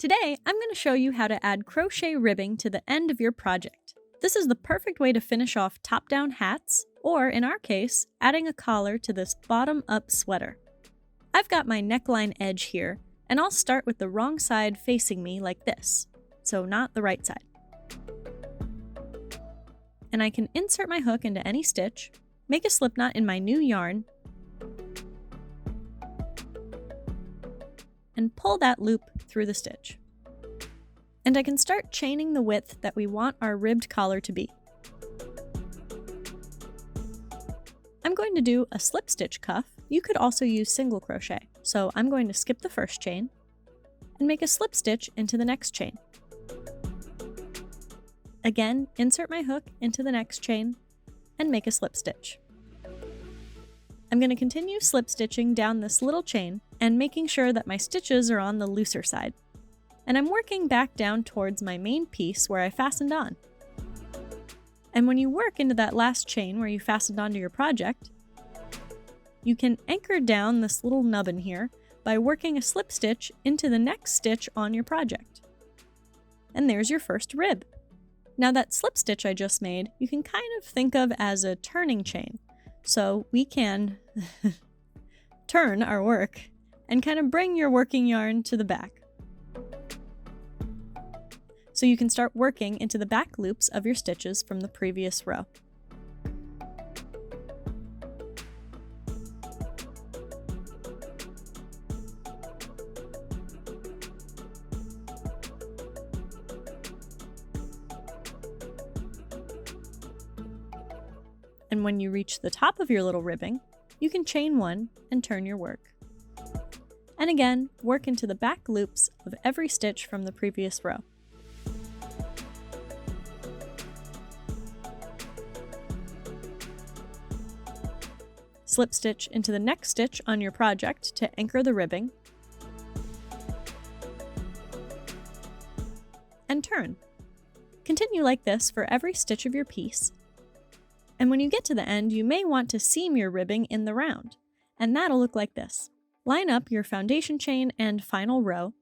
Today, I'm going to show you how to add crochet ribbing to the end of your project. This is the perfect way to finish off top-down hats, or in our case, adding a collar to this bottom-up sweater. I've got my neckline edge here, and I'll start with the wrong side facing me like this, so not the right side. And I can insert my hook into any stitch, make a slip knot in my new yarn, and pull that loop through the stitch. And I can start chaining the width that we want our ribbed collar to be. I'm going to do a slip stitch cuff. You could also use single crochet. So I'm going to skip the first chain and make a slip stitch into the next chain. Again, insert my hook into the next chain and make a slip stitch. I'm going to continue slip stitching down this little chain and making sure that my stitches are on the looser side. And I'm working back down towards my main piece where I fastened on. And when you work into that last chain where you fastened onto your project, you can anchor down this little nubbin here by working a slip stitch into the next stitch on your project. And there's your first rib. Now that slip stitch I just made, you can kind of think of as a turning chain. So we can turn our work and kind of bring your working yarn to the back. So you can start working into the back loops of your stitches from the previous row. And when you reach the top of your little ribbing, you can chain one and turn your work. And again, work into the back loops of every stitch from the previous row. Slip stitch into the next stitch on your project to anchor the ribbing, and turn. Continue like this for every stitch of your piece. And when you get to the end, you may want to seam your ribbing in the round, and that'll look like this. Line up your foundation chain and final row,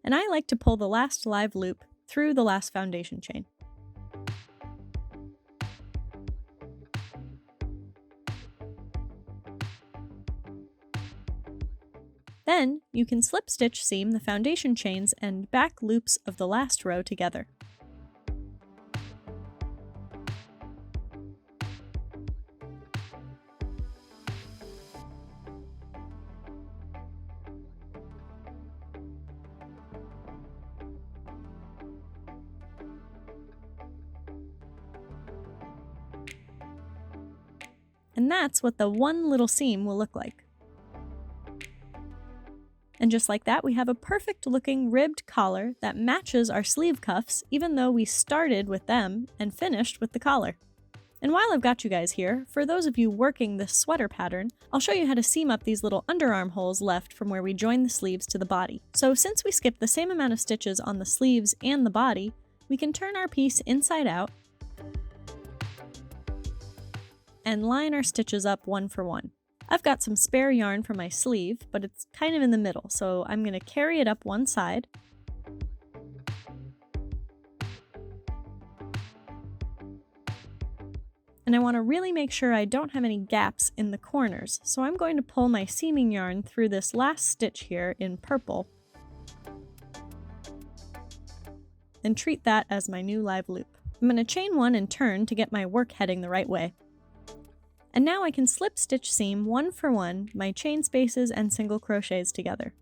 and I like to pull the last live loop through the last foundation chain. Then, you can slip stitch seam the foundation chains and back loops of the last row together. And that's what the one little seam will look like. And just like that, we have a perfect looking ribbed collar that matches our sleeve cuffs, even though we started with them and finished with the collar. And while I've got you guys here, for those of you working this sweater pattern, I'll show you how to seam up these little underarm holes left from where we join the sleeves to the body. So since we skipped the same amount of stitches on the sleeves and the body, we can turn our piece inside out and line our stitches up one for one. I've got some spare yarn for my sleeve, but it's kind of in the middle, so I'm going to carry it up one side. And I want to really make sure I don't have any gaps in the corners, so I'm going to pull my seaming yarn through this last stitch here in purple and treat that as my new live loop. I'm going to chain one and turn to get my work heading the right way. And now I can slip stitch seam one for one my chain spaces and single crochets together.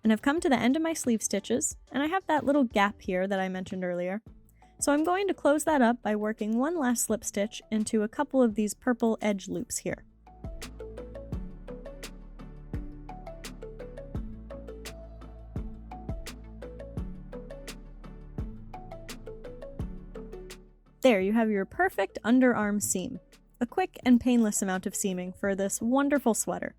And I've come to the end of my sleeve stitches, and I have that little gap here that I mentioned earlier. So I'm going to close that up by working one last slip stitch into a couple of these purple edge loops here. There you have your perfect underarm seam. A quick and painless amount of seaming for this wonderful sweater.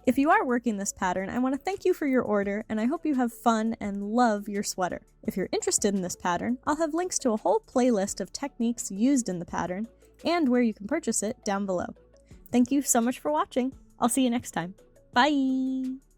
If you are working this pattern, I want to thank you for your order, and I hope you have fun and love your sweater. If you're interested in this pattern, I'll have links to a whole playlist of techniques used in the pattern and where you can purchase it down below. Thank you so much for watching. I'll see you next time. Bye!